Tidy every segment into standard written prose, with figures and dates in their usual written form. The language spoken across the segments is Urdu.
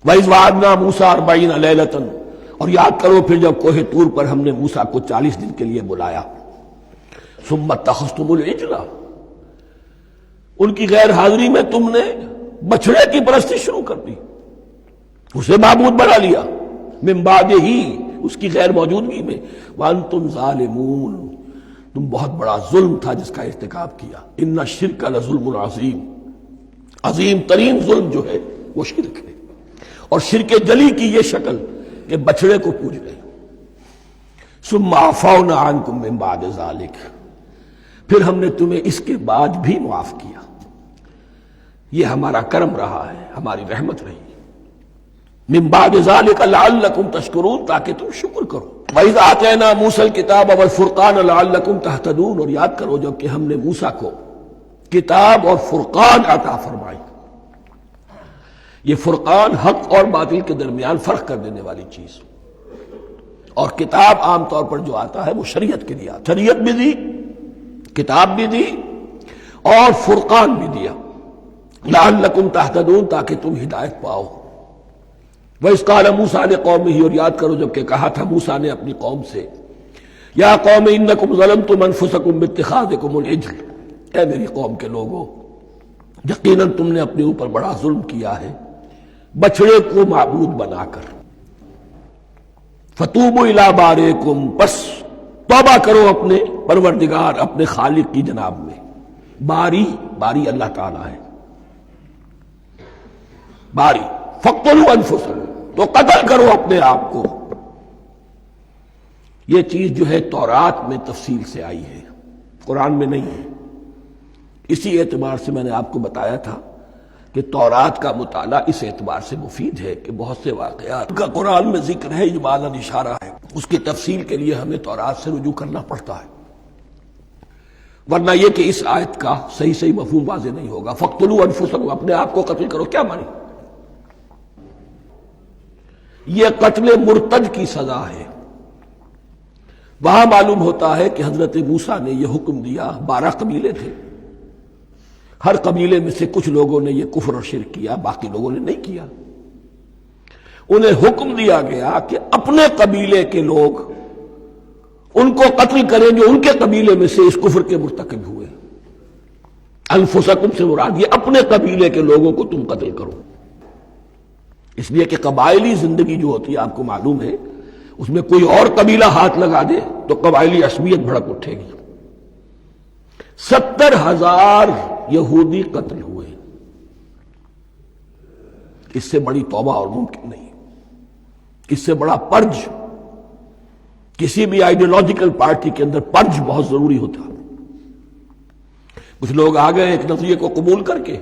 وَإِذْ وَعَدْنَا مُوسَىٰ 40 لَيْلَةً، اور یاد کرو پھر جب کوہ طور پر ہم نے موسیٰ کو 40 دن کے لیے بلایا. ثُمَّ اتَّخَذْتُمُ الْعِجْلَ، ان کی غیر حاضری میں تم نے بچھڑے کی پرستی شروع کر دی، اسے معبود بنا لیا. من بعدہ، اس کی غیر موجودگی میں. وَأَنْتُمْ ظَالِمُونَ، تم بہت بڑا ظلم تھا جس کا ارتکاب کیا. ان الشرک لظلم عظیم، عظیم ترین ظلم جو ہے وہ شرک ہے. اور شرک جلی کی یہ شکل کہ بچڑے کو پوج رہے. ثم عفونا عنکم من بعد ذلک، پھر ہم نے تمہیں اس کے بعد بھی معاف کیا. یہ ہمارا کرم رہا ہے، ہماری رحمت رہی. من بعد ذلک لعلکم تشکرون، تاکہ تم شکر کرو. وَإِذْ آتَيْنَا مُوسَى الْكِتَابَ وَالْفُرْقَانَ لَعَلَّكُمْ تَهْتَدُونَ، اور یاد کرو جب کہ ہم نے موسیٰ کو کتاب اور فرقان عطا فرمائی. یہ فرقان حق اور باطل کے درمیان فرق کر دینے والی چیز، اور کتاب عام طور پر جو آتا ہے وہ شریعت کے لیے آتا. شریعت بھی دی، کتاب بھی دی، اور فرقان بھی دیا. لعلکم تہتدون، تاکہ تم ہدایت پاؤ. وَإِذْ قَالَ مُوسَىٰ لِقَوْمِهِ، اور یاد کرو جب کہ کہا تھا موسیٰ نے اپنی قوم سے، یا قوم انکم ظلمتم انفسکم باتخاذکم العجل، اے میری قوم کے لوگو، یقیناً تم نے اپنے اوپر بڑا ظلم کیا ہے بچڑے کو معبود بنا کر. فَتُوبُوا إِلَىٰ بَارِئِكُمْ، پس توبہ کرو اپنے پروردگار، اپنے خالق کی جناب میں. باری اللہ تعالیٰ ہے. باری فَاقْتُلُوا أَنفُسَكُمْ، تو قتل کرو اپنے آپ کو. یہ چیز جو ہے تورات میں تفصیل سے آئی ہے، قرآن میں نہیں ہے. اسی اعتبار سے میں نے آپ کو بتایا تھا کہ تورات کا مطالعہ اس اعتبار سے مفید ہے کہ بہت سے واقعات کا قرآن میں ذکر ہے، اجمالاً اشارہ ہے. اس کی تفصیل کے لیے ہمیں تورات سے رجوع کرنا پڑتا ہے، ورنہ یہ کہ اس آیت کا صحیح مفہوم واضح نہیں ہوگا. فَاقْتُلُوا أَنفُسَكُمْ، اپنے آپ کو قتل کرو، کیا مانی؟ یہ قتل مرتد کی سزا ہے. وہاں معلوم ہوتا ہے کہ حضرت موسیٰ نے یہ حکم دیا. 12 قبیلے تھے، ہر قبیلے میں سے کچھ لوگوں نے یہ کفر اور شرک کیا، باقی لوگوں نے نہیں کیا. انہیں حکم دیا گیا کہ اپنے قبیلے کے لوگ ان کو قتل کریں جو ان کے قبیلے میں سے اس کفر کے مرتکب ہوئے. انفسکم سے مراد یہ اپنے قبیلے کے لوگوں کو تم قتل کرو. اس لیے کہ قبائلی زندگی جو ہوتی ہے آپ کو معلوم ہے، اس میں کوئی اور قبیلہ ہاتھ لگا دے تو قبائلی عصبیت بھڑک اٹھے گی. 70,000 یہودی قتل ہوئے. اس سے بڑی توبہ اور ممکن نہیں، اس سے بڑا پرج. کسی بھی آئیڈیالوجیکل پارٹی کے اندر پرج بہت ضروری ہوتا. کچھ لوگ آ گئے ایک نظریے کو قبول کر کے،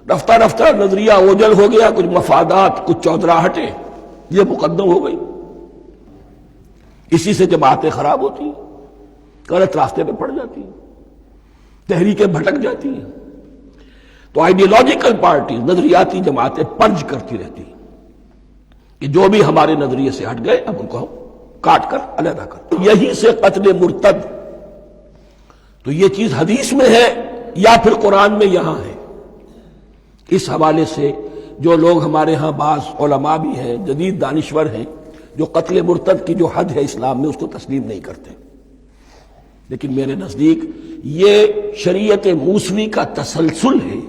رفتہ رفتہ نظریہ اوجل ہو گیا، کچھ مفادات، کچھ چودراہٹیں یہ مقدم ہو گئی. اسی سے جماعتیں خراب ہوتی ہیں، غلط راستے پہ پڑ جاتی ہیں، تحریکیں بھٹک جاتی ہیں. تو آئیڈیالوجیکل پارٹی، نظریاتی جماعتیں پرج کرتی رہتی ہیں کہ جو بھی ہمارے نظریے سے ہٹ گئے اب ان کو ہم کاٹ کر علیحدہ کر. یہی سے قتل مرتد. تو یہ چیز حدیث میں ہے یا پھر قرآن میں یہاں ہے. اس حوالے سے جو لوگ ہمارے ہاں بعض علماء بھی ہیں، جدید دانشور ہیں، جو قتل مرتد کی جو حد ہے اسلام میں اس کو تسلیم نہیں کرتے. لیکن میرے نزدیک یہ شریعت موسوی کا تسلسل ہے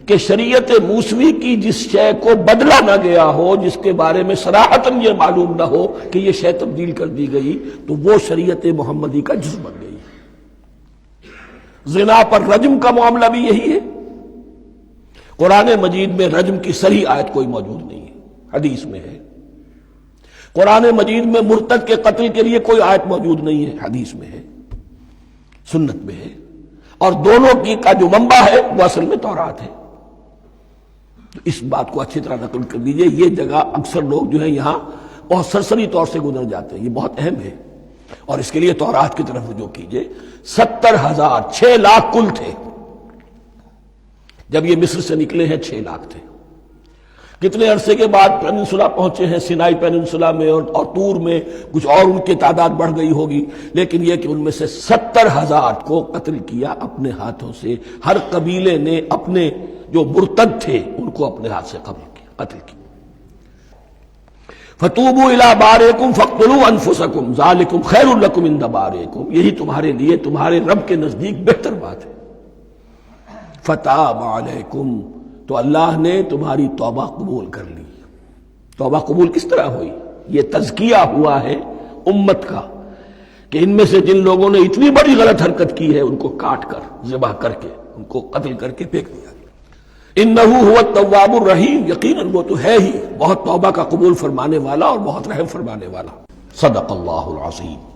کہ شریعت موسوی کی جس شے کو بدلا نہ گیا ہو، جس کے بارے میں صراحتاً یہ معلوم نہ ہو کہ یہ شے تبدیل کر دی گئی، تو وہ شریعت محمدی کا جز بن گئی. زنا پر رجم کا معاملہ بھی یہی ہے. قرآن مجید میں رجم کی صریح آیت کوئی موجود نہیں ہے، حدیث میں ہے. قرآن مجید میں مرتد کے قتل کے لیے کوئی آیت موجود نہیں ہے، حدیث میں ہے، سنت میں ہے. اور دونوں کی کا جو منبع ہے وہ اصل میں تورات ہے. تو اس بات کو اچھی طرح نقل کر دیجئے. یہ جگہ اکثر لوگ جو ہیں یہاں بہت سرسری طور سے گزر جاتے ہیں، یہ بہت اہم ہے. اور اس کے لیے تورات کی طرف رجوع کیجئے. 70,000، 6 لاکھ کل تھے. جب یہ مصر سے نکلے ہیں 6 لاکھ تھے. کتنے عرصے کے بعد پیننسولا پہنچے ہیں، سینائی پیننسولا میں اور طور میں کچھ اور ان کی تعداد بڑھ گئی ہوگی، لیکن یہ کہ ان میں سے 70,000 کو قتل کیا اپنے ہاتھوں سے. ہر قبیلے نے اپنے جو مرتد تھے ان کو اپنے ہاتھ سے قتل کیا. فتوبوا الی بارئکم فاقتلوا انفسکم ذالکم خیر لکم عند بارئکم، یہی تمہارے لیے تمہارے رب کے نزدیک بہتر بات ہے۔ فتاب علیکم، تو اللہ نے تمہاری توبہ قبول کر لی۔ توبہ قبول کس طرح ہوئی؟ یہ تزکیہ ہوا ہے امت کا کہ ان میں سے جن لوگوں نے اتنی بڑی غلط حرکت کی ہے ان کو کاٹ کر، ذبح کر کے، ان کو قتل کر کے پھینک دیا۔ انہ هو التواب الرحیم، یقیناً وہ تو ہے ہی بہت توبہ کا قبول فرمانے والا اور بہت رحم فرمانے والا۔ صدق اللہ العظیم۔